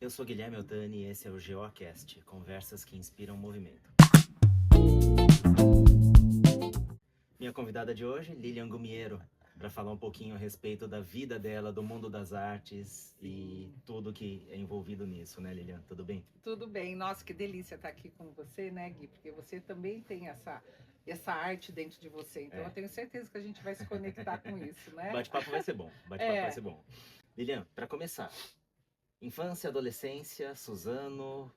Eu sou Guilherme Oldani e esse é o GeoCast, conversas que inspiram movimento. Minha convidada de hoje, Lilian Gumiero, para falar um pouquinho a respeito da vida dela, do mundo das artes e tudo que é envolvido nisso, né, Lilian? Tudo bem? Tudo bem. Nossa, que delícia estar aqui com você, né, Gui? Porque você também tem essa arte dentro de você. Então, eu tenho certeza que a gente vai se conectar com isso, né? Bate-papo vai ser bom, bate-papo vai ser bom. Lilian, para começar, infância, adolescência, Suzano...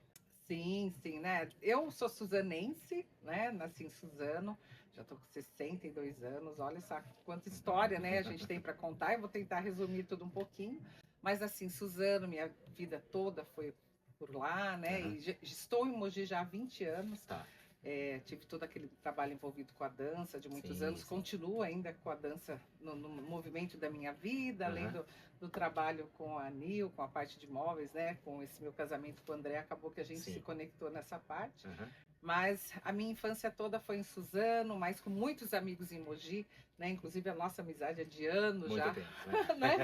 Sim, né? Eu sou suzanense, né? Nasci em Suzano, já estou com 62 anos. Olha só quanta história, né, a gente tem para contar. Eu vou tentar resumir tudo um pouquinho. Mas, assim, Suzano, minha vida toda foi por lá, né? E estou em Mogi já há 20 anos. Tá. Tive todo aquele trabalho envolvido com a dança de muitos anos, continuo ainda com a dança no movimento da minha vida, além do trabalho com a Nil, com a parte de móveis, né? Com esse meu casamento com o André, acabou que a gente se conectou nessa parte. Mas a minha infância toda foi em Suzano, mas com muitos amigos em Mogi, né? Inclusive a nossa amizade é de anos Muito já. tempo, né?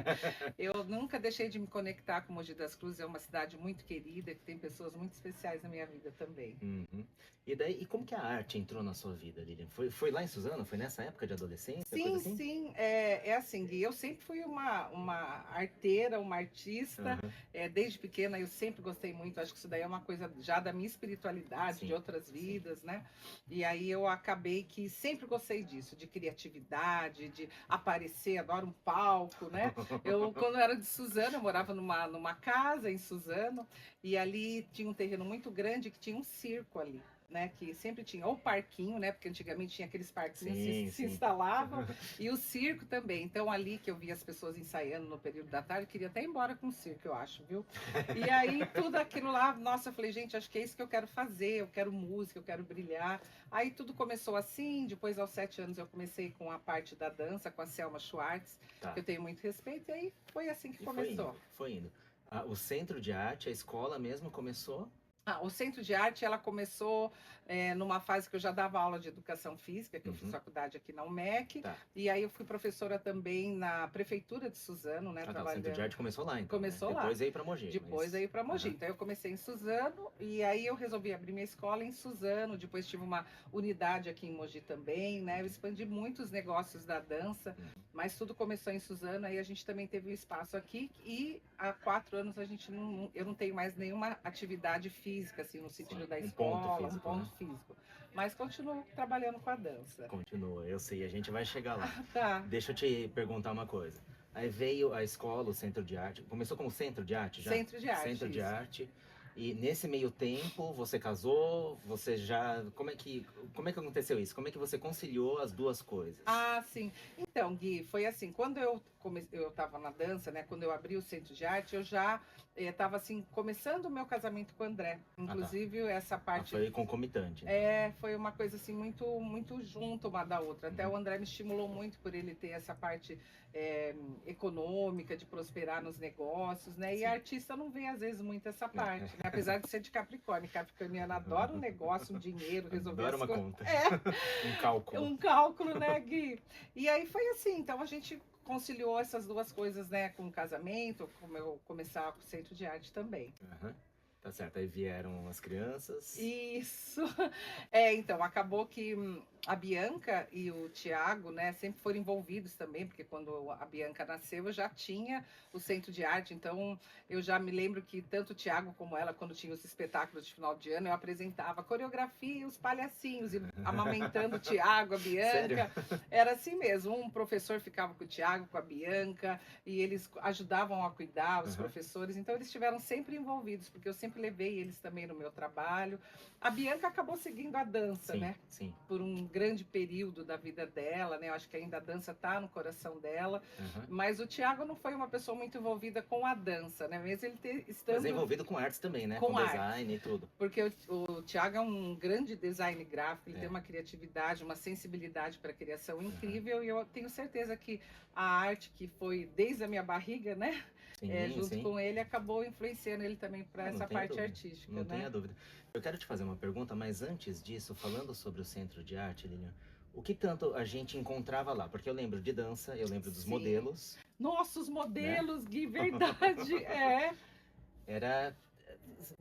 Eu nunca deixei de me conectar com Mogi das Cruzes, é uma cidade muito querida, que tem pessoas muito especiais na minha vida também. E como que a arte entrou na sua vida, Lilian? Foi lá em Suzano? Foi nessa época de adolescência? Sim, assim? sim. É assim, Gui, eu sempre fui uma arteira, uma artista. Desde pequena eu sempre gostei muito. Acho que isso daí é uma coisa já da minha espiritualidade, de outras vidas, né? E aí eu acabei que sempre gostei disso, de criatividade, de aparecer, adoro um palco, né? Quando eu era de Suzano, eu morava numa casa em Suzano, e ali tinha um terreno muito grande que tinha um circo ali. Né, que sempre tinha o parquinho, né, porque antigamente tinha aqueles parquinhos que se instalavam, e o circo também. Então, ali que eu via as pessoas ensaiando no período da tarde, eu queria até ir embora com o circo, eu acho, viu? E aí, tudo aquilo lá, nossa, eu falei, gente, acho que é isso que eu quero fazer, eu quero música, eu quero brilhar. Aí tudo começou assim, depois aos 7 anos eu comecei com a parte da dança, com a Selma Schwartz, que eu tenho muito respeito, e aí foi assim que começou. Foi indo. O Centro de Arte, a escola mesmo começou? O Centro de Arte, ela começou numa fase que eu já dava aula de educação física, que eu fiz faculdade aqui na UMEC, e aí eu fui professora também na Prefeitura de Suzano, né? O Centro de Arte começou lá, então, Começou lá. Depois veio para Mogi. Depois veio para Mogi. Então eu comecei em Suzano, e aí eu resolvi abrir minha escola em Suzano, depois tive uma unidade aqui em Mogi também, né? Eu expandi muitos negócios da dança, mas tudo começou em Suzano, aí a gente também teve um espaço aqui, e há 4 anos eu não tenho mais nenhuma atividade física, assim, no sentido da escola, um ponto físico. Mas continuo trabalhando com a dança. Continua, eu sei, a gente vai chegar lá. Tá. Deixa eu te perguntar uma coisa. Aí veio a escola, o Centro de Arte. Começou como Centro de Arte já? Centro de Arte. Centro de Arte. E nesse meio tempo, você casou, você já... Como é que aconteceu isso? Como é que você conciliou as duas coisas? Sim. Então, Gui, foi assim, quando eu estava na dança, né? Quando eu abri o Centro de Arte, eu já estava assim, começando o meu casamento com o André. Inclusive, essa parte... foi concomitante. Foi uma coisa assim, muito, muito junto uma da outra. Até o André me estimulou muito por ele ter essa parte econômica, de prosperar nos negócios, né? E a artista não vê, às vezes, muito essa parte, né? Apesar de ser de Capricórnio. Capricorniana adora um negócio, um dinheiro, resolver adora as uma coisas. Conta. Um cálculo. Um cálculo, né, Gui? E aí foi assim, então a gente conciliou essas duas coisas, né, com o casamento, como eu começar com o Centro de Arte também. Tá certo, aí vieram as crianças. Isso. Então, acabou que a Bianca e o Tiago, né, sempre foram envolvidos também, porque quando a Bianca nasceu, eu já tinha o Centro de Arte, então eu já me lembro que tanto o Tiago como ela, quando tinha os espetáculos de final de ano, eu apresentava a coreografia e os palhacinhos, e amamentando o Tiago, a Bianca. Sério? Era assim mesmo, um professor ficava com o Tiago, com a Bianca, e eles ajudavam a cuidar, os professores, então eles estiveram sempre envolvidos, porque eu sempre levei eles também no meu trabalho. A Bianca acabou seguindo a dança, né? Sim. Por um grande período da vida dela, né? Eu acho que ainda a dança tá no coração dela. Mas o Tiago não foi uma pessoa muito envolvida com a dança, né? Mesmo ele estando... Mas é envolvido com artes também, né? Com design e tudo. Porque o Tiago é um grande design gráfico, ele tem uma criatividade, uma sensibilidade para a criação incrível, e eu tenho certeza que a arte que foi desde a minha barriga, né? Junto com ele, acabou influenciando ele também para essa parte artística. Não tenha dúvida. Eu quero te fazer uma pergunta, mas antes disso, falando sobre o Centro de Arte, Lilian, o que tanto a gente encontrava lá? Porque eu lembro de dança, eu lembro dos modelos. Nossa, os modelos, né? Gui, verdade,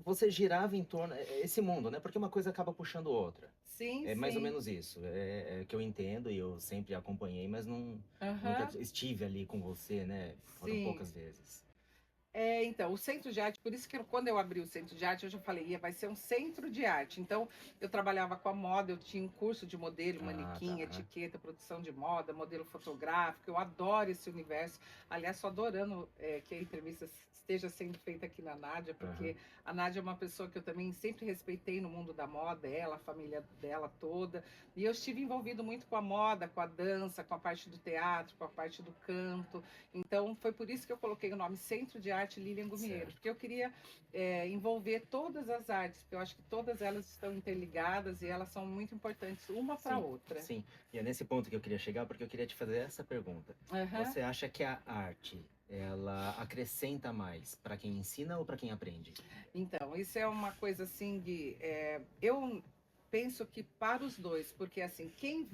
você girava em torno esse mundo, né? Porque uma coisa acaba puxando outra. Sim, É mais ou sim. menos isso. É que eu entendo e eu sempre acompanhei, mas nunca Aham, estive ali com você, né? Foram sim. poucas vezes. Então, o centro de arte, por isso que quando eu abri o centro de arte, eu já falei, vai ser um centro de arte. Então, eu trabalhava com a moda, eu tinha um curso de modelo, Ah, manequim, tá. etiqueta, produção de moda, modelo fotográfico. Eu adoro esse universo. Aliás, estou adorando que a entrevista esteja sendo feita aqui na Nádia, Aham. porque a Nádia é uma pessoa que eu também sempre respeitei no mundo da moda, ela, a família dela toda. E eu estive envolvido muito com a moda, com a dança, com a parte do teatro, com a parte do canto. Então, foi por isso que eu coloquei o nome Centro de Arte Lilian Gumiero, Certo. porque eu queria envolver todas as artes, porque eu acho que todas elas estão interligadas e elas são muito importantes uma para a Sim, outra. sim. E é nesse ponto que eu queria chegar, porque eu queria te fazer essa pergunta. Aham. Você acha que a arte, ela acrescenta mais para quem ensina ou para quem aprende? Então, isso é uma coisa assim de. Eu penso que para os dois, porque assim, quem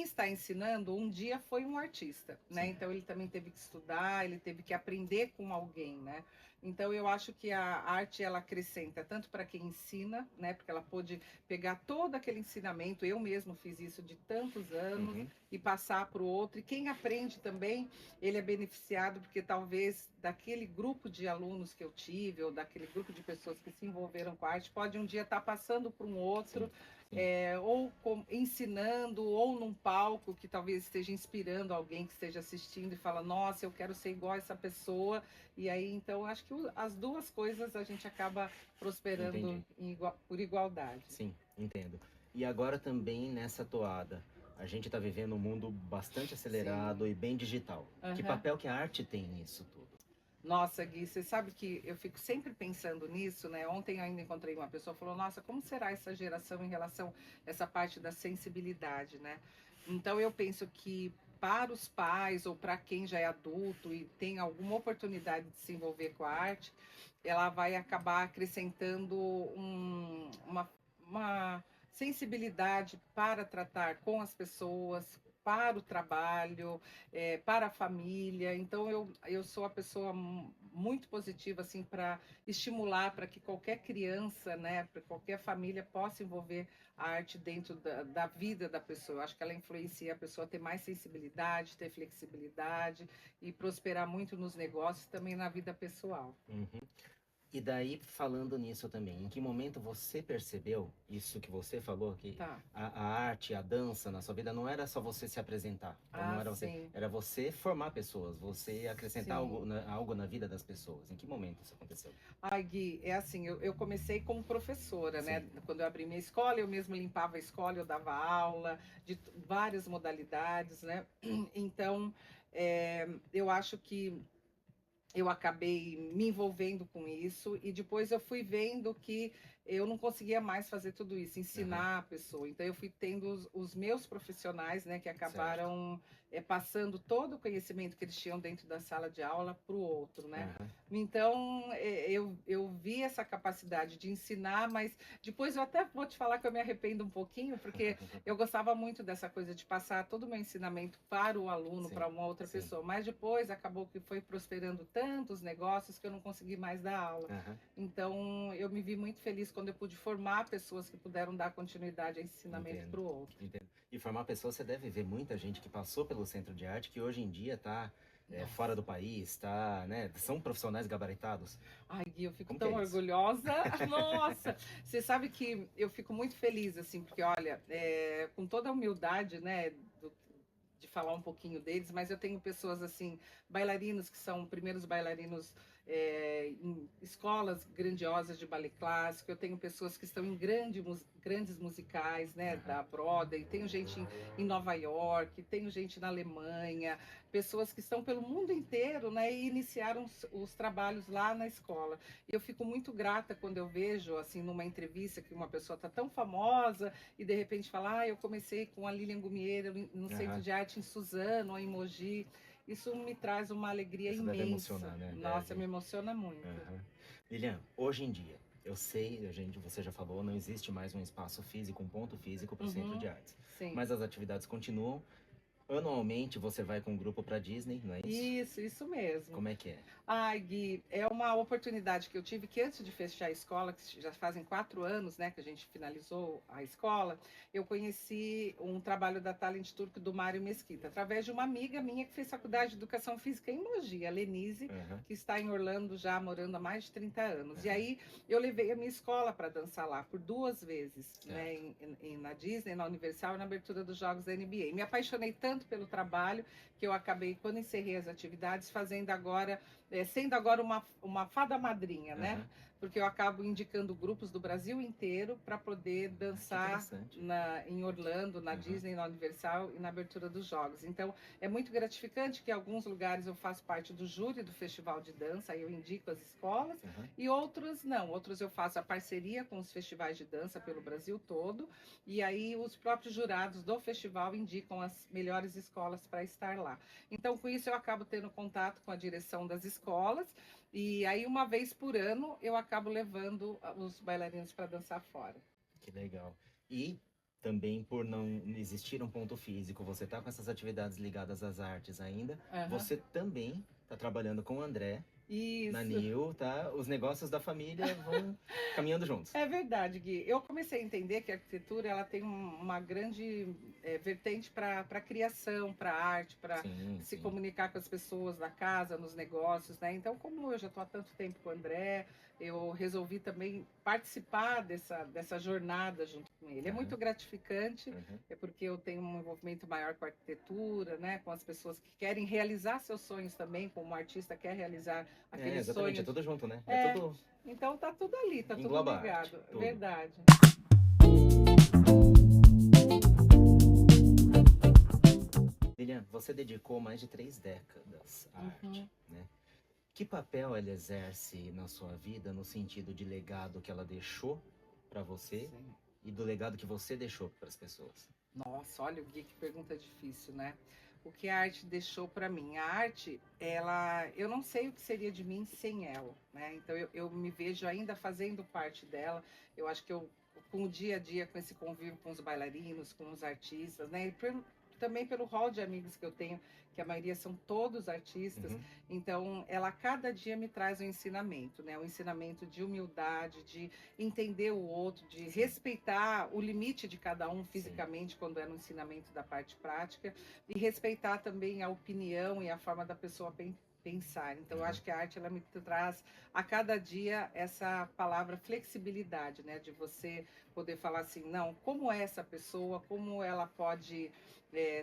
está ensinando, um dia foi um artista, né? Sim. Então ele também teve que estudar, ele teve que aprender com alguém, né? Então eu acho que a arte ela acrescenta tanto para quem ensina, né? Porque ela pôde pegar todo aquele ensinamento, eu mesmo fiz isso de tantos anos, Uhum. e passar para o outro. E quem aprende também, ele é beneficiado porque talvez daquele grupo de alunos que eu tive, ou daquele grupo de pessoas que se envolveram com a arte, pode um dia estar passando para um outro, Sim, sim. ou ensinando, ou num palco que talvez esteja inspirando alguém que esteja assistindo e fala, nossa, eu quero ser igual a essa pessoa. E aí, então, acho que as duas coisas a gente acaba prosperando Entendi. por igualdade. Sim, entendo. E agora também nessa toada, a gente está vivendo um mundo bastante acelerado Sim. e bem digital. Que Aham. papel que a arte tem nisso tudo? Nossa, Gui, você sabe que eu fico sempre pensando nisso, né? Ontem eu ainda encontrei uma pessoa que falou, nossa, como será essa geração em relação a essa parte da sensibilidade, né? Então eu penso que para os pais ou para quem já é adulto e tem alguma oportunidade de se envolver com a arte, ela vai acabar acrescentando uma sensibilidade para tratar com as pessoas, para o trabalho, para a família. Então, eu sou a pessoa muito positiva assim para estimular para que qualquer criança, né, para qualquer família possa envolver a arte dentro da vida da pessoa. Eu acho que ela influencia a pessoa a ter mais sensibilidade, ter flexibilidade e prosperar muito nos negócios e também na vida pessoal. Uhum. E daí, falando nisso também, em que momento você percebeu isso que você falou, que Tá. a arte, a dança na sua vida não era só você se apresentar, ou não Ah, era você, sim. era você formar pessoas, você acrescentar Sim. algo na vida das pessoas. Em que momento isso aconteceu? Ai, Gui, é assim, eu comecei como professora, né? Sim. Quando eu abri minha escola, eu mesma limpava a escola, eu dava aula de várias modalidades, né? Então, eu acho que eu acabei me envolvendo com isso e depois eu fui vendo que eu não conseguia mais fazer tudo isso, Aham. ensinar a pessoa. Então eu fui tendo os meus profissionais, né, que Certo. acabaram passando todo o conhecimento que eles tinham dentro da sala de aula para o outro, né? Aham. Então eu vi essa capacidade de ensinar, mas depois eu até vou te falar que eu me arrependo um pouquinho, porque eu gostava muito dessa coisa de passar todo o meu ensinamento para o aluno, Sim, para uma outra sim. pessoa. Mas depois acabou que foi prosperando tantos negócios que eu não consegui mais dar aula. Aham. Então eu me vi muito feliz quando eu pude formar pessoas que puderam dar continuidade a ensinamento Entendo, para o outro. entendo. E formar pessoas, você deve ver muita gente que passou pelo centro de arte que hoje em dia está fora Nossa. do país, tá, né? São profissionais gabaritados. Ai, Gui, eu fico Como que tão é isso? orgulhosa. Nossa, você sabe que eu fico muito feliz, assim, porque, olha, com toda a humildade, né, de falar um pouquinho deles, mas eu tenho pessoas, assim, bailarinos que são primeiros bailarinos em escolas grandiosas de ballet clássico, eu tenho pessoas que estão em grandes musicais, né, Aham. da Broadway, tenho gente em Nova York, tenho gente na Alemanha, pessoas que estão pelo mundo inteiro, né, e iniciaram os trabalhos lá na escola. E eu fico muito grata quando eu vejo, assim, numa entrevista que uma pessoa está tão famosa e de repente fala, eu comecei com a Lilian Gumiero no Centro Aham. de Arte em Suzano, ou em Mogi. Isso me traz uma alegria Isso deve imensa. emocionar, né? Nossa, Deve. me emociona muito. Aham. Lilian, hoje em dia, eu sei, você já falou, não existe mais um espaço físico, um ponto físico para o centro Uhum, de artes. sim. Mas as atividades continuam. Anualmente você vai com um grupo para Disney, não é isso? Isso mesmo. Como é que é? Ai, Gui, é uma oportunidade que eu tive que antes de fechar a escola, que já fazem 4 anos, né, que a gente finalizou a escola, eu conheci um trabalho da Talent Turco do Mário Mesquita, através de uma amiga minha que fez faculdade de Educação Física em Mogi, a Lenise, que está em Orlando já morando há mais de 30 anos. E aí eu levei a minha escola para dançar lá por 2 vezes, né, na Disney, na Universal e na abertura dos Jogos da NBA. Me apaixonei tanto pelo trabalho que eu acabei, quando encerrei as atividades, fazendo agora sendo agora uma fada madrinha, né? Porque eu acabo indicando grupos do Brasil inteiro para poder dançar em Orlando, na Disney, na Universal e na abertura dos Jogos. Então, é muito gratificante que em alguns lugares eu faço parte do júri do Festival de Dança, aí eu indico as escolas, e outros não. Outros eu faço a parceria com os festivais de dança pelo Brasil todo, e aí os próprios jurados do festival indicam as melhores escolas para estar lá. Então, com isso, eu acabo tendo contato com a direção das escolas, e aí, uma vez por ano, eu acabo levando os bailarinos para dançar fora. Que legal. E também, por não existir um ponto físico, você está com essas atividades ligadas às artes ainda, você também está trabalhando com o André. Isso. Na NIU, tá? Os negócios da família vão caminhando juntos. É verdade, Gui. Eu comecei a entender que a arquitetura ela tem uma grande vertente para a criação, para a arte, para se comunicar com as pessoas da casa, nos negócios, né? Então, como eu já estou há tanto tempo com o André, eu resolvi também participar dessa jornada junto com ele. É muito gratificante, é porque eu tenho um envolvimento maior com a arquitetura, né? Com as pessoas que querem realizar seus sonhos também, como um artista quer realizar aqueles exatamente, sonhos. é tudo junto, né? Tudo... Então tá tudo ali, tá tudo ligado. Tudo. Verdade. Lilian, você dedicou mais de 3 décadas à arte, né? Que papel ela exerce na sua vida no sentido de legado que ela deixou para você e do legado que você deixou para as pessoas? Nossa, olha, Gui, que pergunta difícil, né? O que a arte deixou para mim? A arte, eu não sei o que seria de mim sem ela, né? Então eu me vejo ainda fazendo parte dela. Eu acho que com o dia a dia, com esse convívio com os bailarinos, com os artistas, né? Também pelo rol de amigos que eu tenho, que a maioria são todos artistas, então ela cada dia me traz um ensinamento, né? Um ensinamento de humildade, de entender o outro, de respeitar o limite de cada um fisicamente, quando é no ensinamento da parte prática, e respeitar também a opinião e a forma da pessoa pensar. Então, eu acho que a arte ela me traz a cada dia essa palavra flexibilidade, né? De você poder falar assim, não, como é essa pessoa, como ela pode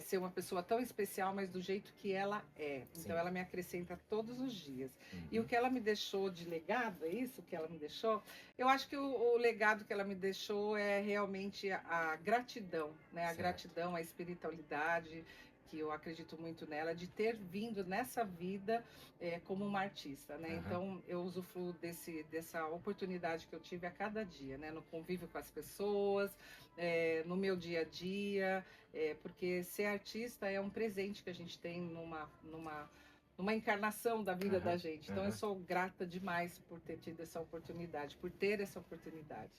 ser uma pessoa tão especial, mas do jeito que ela é. Então, ela me acrescenta todos os dias. E o que ela me deixou de legado, é isso que ela me deixou? Eu acho que o legado que ela me deixou é realmente a gratidão, né? A gratidão, a espiritualidade, que eu acredito muito nela, de ter vindo nessa vida como uma artista, né? Então, eu usufruo dessa oportunidade que eu tive a cada dia, né? No convívio com as pessoas, no meu dia a dia, porque ser artista é um presente que a gente tem numa encarnação da vida da gente. Então, eu sou grata demais por ter tido essa oportunidade, por ter essa oportunidade.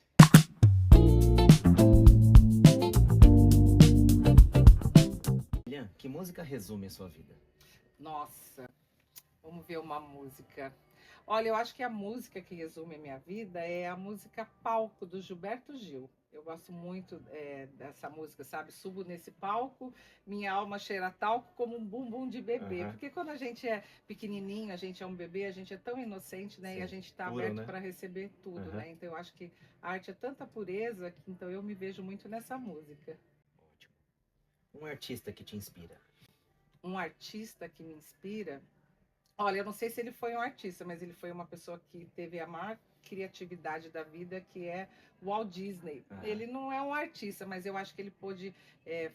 Lilian, que música resume a sua vida? Nossa, vamos ver uma música. Olha, eu acho que a música que resume a minha vida é a música Palco, do Gilberto Gil. Eu gosto muito dessa música, sabe? Subo nesse palco, minha alma cheira talco como um bumbum de bebê. Porque quando a gente é pequenininho, a gente é um bebê, a gente é tão inocente, né? E a gente está aberto, né? Para receber tudo, né? Então eu acho que a arte é tanta pureza que então eu me vejo muito nessa música. Ótimo. Um artista que te inspira? Um artista que me inspira? Olha, eu não sei se ele foi um artista, mas ele foi uma pessoa que teve a maior criatividade da vida, que é Walt Disney. Ele não é um artista, mas eu acho que ele pôde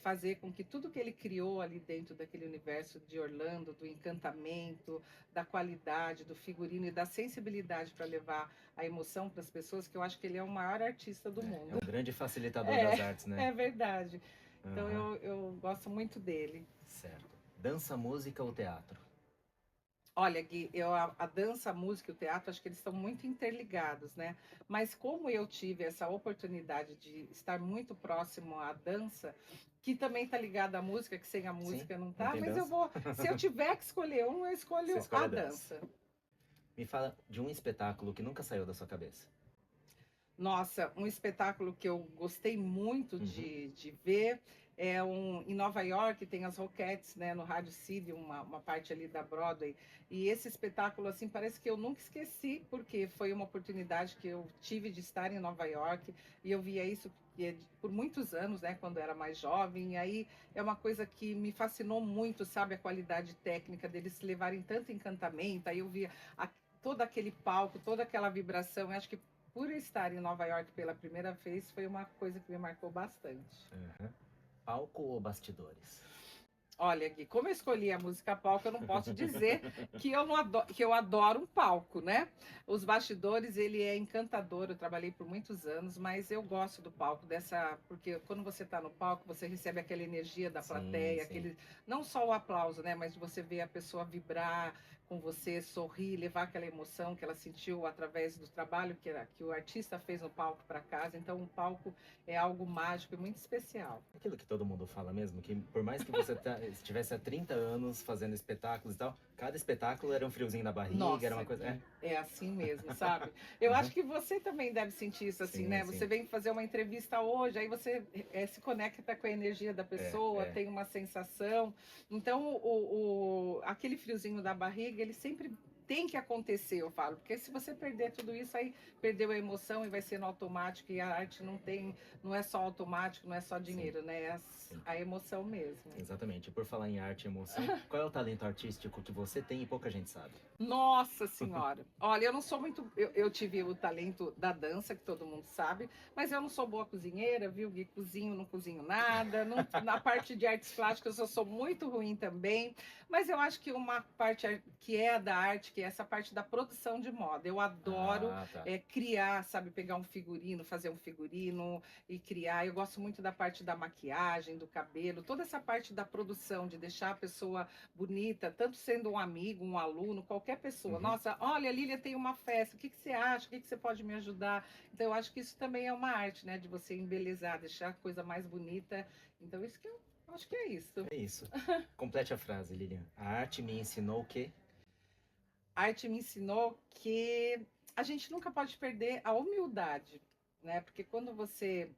fazer com que tudo que ele criou ali dentro daquele universo de Orlando, do encantamento, da qualidade, do figurino e da sensibilidade para levar a emoção para as pessoas, que eu acho que ele é o maior artista do mundo. É um grande facilitador das artes, né? É verdade. Então eu gosto muito dele. Certo. Dança, música ou teatro? Olha, Gui, a dança, a música e o teatro, acho que eles estão muito interligados, né? Mas como eu tive essa oportunidade de estar muito próximo à dança, que também está ligada à música, que sem a Sim, música não não tá, tem mas eu dança. vou, se eu tiver que escolher um, eu Você escolho escolhe a a dança. dança. Me fala de um espetáculo que nunca saiu da sua cabeça. Nossa, um espetáculo que eu gostei muito Uhum. de ver é em Nova York, tem as Rockettes, né, no Rádio City, uma parte ali da Broadway. E esse espetáculo, assim, parece que eu nunca esqueci, porque foi uma oportunidade que eu tive de estar em Nova York e eu via isso por muitos anos, né, quando eu era mais jovem. E aí é uma coisa que me fascinou muito, sabe, a qualidade técnica deles levarem tanto encantamento. Aí eu via todo aquele palco, toda aquela vibração. Eu acho que por estar em Nova York pela primeira vez, foi uma coisa que me marcou bastante. Uhum. Palco ou bastidores? Olha, Gui, como eu escolhi a música palco, eu não posso dizer que eu, não adoro, que eu adoro um palco, né? Os bastidores, ele é encantador, eu trabalhei por muitos anos, mas eu gosto do palco, porque quando você está no palco, você recebe aquela energia da Sim, plateia, sim. não só o aplauso, né? Mas de você ver a pessoa vibrar com você, sorrir, levar aquela emoção que ela sentiu através do trabalho que o artista fez no palco para casa. Então, o palco é algo mágico e muito especial. Aquilo que todo mundo fala mesmo, que por mais que você estivesse há 30 anos fazendo espetáculos e tal, cada espetáculo era um friozinho na barriga, era Nossa, uma coisa. Gui, é assim mesmo, sabe? Eu Uhum. acho que você também deve sentir isso assim, Sim, né? Você sim. vem fazer uma entrevista hoje, aí você se conecta com a energia da É, pessoa, é. tem uma sensação. Então, aquele friozinho da barriga, ele sempre tem que acontecer, eu falo, porque se você perder tudo isso, aí perdeu a emoção e vai ser no automático, e a arte não é só automático, não é só Sim, dinheiro, né? É sim. a emoção mesmo. Exatamente. Por falar em arte e emoção, qual é o talento artístico que você tem e pouca gente sabe? Nossa Senhora! Olha, eu não sou muito. Eu tive o talento da dança, que todo mundo sabe, mas eu não sou boa cozinheira, viu, Gui? Cozinho, não cozinho nada. Na parte de artes plásticas eu sou muito ruim também. Mas eu acho que uma parte que é a da arte, que é essa parte da produção de moda. Eu adoro Ah, tá. criar, sabe, pegar um figurino, fazer um figurino e criar. Eu gosto muito da parte da maquiagem, do cabelo, toda essa parte da produção, de deixar a pessoa bonita, tanto sendo um amigo, um aluno, qualquer pessoa. Uhum. Nossa, olha, Lília tem uma festa, o que você acha? O que você pode me ajudar? Então, eu acho que isso também é uma arte, né? De você embelezar, deixar a coisa mais bonita. Então, isso que eu acho que é isso. É isso. Complete a frase, Lilian. A arte me ensinou o quê? A arte me ensinou que a gente nunca pode perder a humildade, né? Porque quando você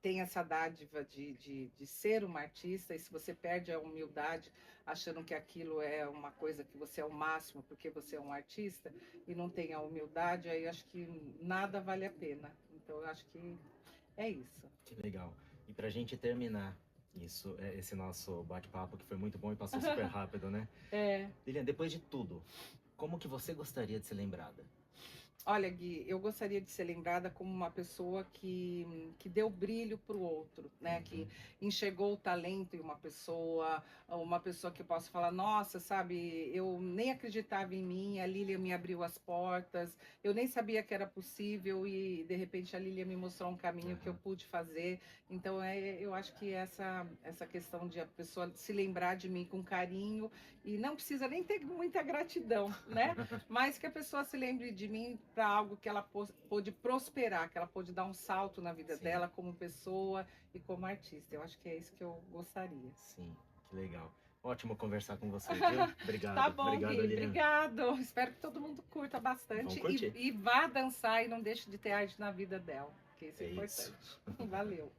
tem essa dádiva de ser uma artista, e se você perde a humildade, achando que aquilo é uma coisa que você é o máximo porque você é um artista, e não tem a humildade, aí acho que nada vale a pena. Então, eu acho que é isso. Que legal. E pra gente terminar esse nosso bate-papo, que foi muito bom e passou super rápido, né? É. Lilian, depois de tudo, como que você gostaria de ser lembrada? Olha, Gui, eu gostaria de ser lembrada como uma pessoa que deu brilho para o outro, né? Que Uhum. enxergou o talento em uma pessoa que eu posso falar, nossa, sabe, eu nem acreditava em mim, a Lília me abriu as portas, eu nem sabia que era possível e de repente a Lília me mostrou um caminho que eu Uhum. pude fazer. Então, eu acho que essa questão de a pessoa se lembrar de mim com carinho e não precisa nem ter muita gratidão, né? Mas que a pessoa se lembre de mim para algo que ela pôde prosperar, que ela pôde dar um salto na vida Sim, dela como pessoa e como artista. Eu acho que é isso que eu gostaria. sim, que legal. Ótimo conversar com você, viu? Tá Obrigado, bom, obrigado, Gui. Lilian. Obrigado. Espero que todo mundo curta Vamos bastante curtir. e vá dançar e não deixe de ter arte na vida dela, que isso é É isso. importante. Valeu.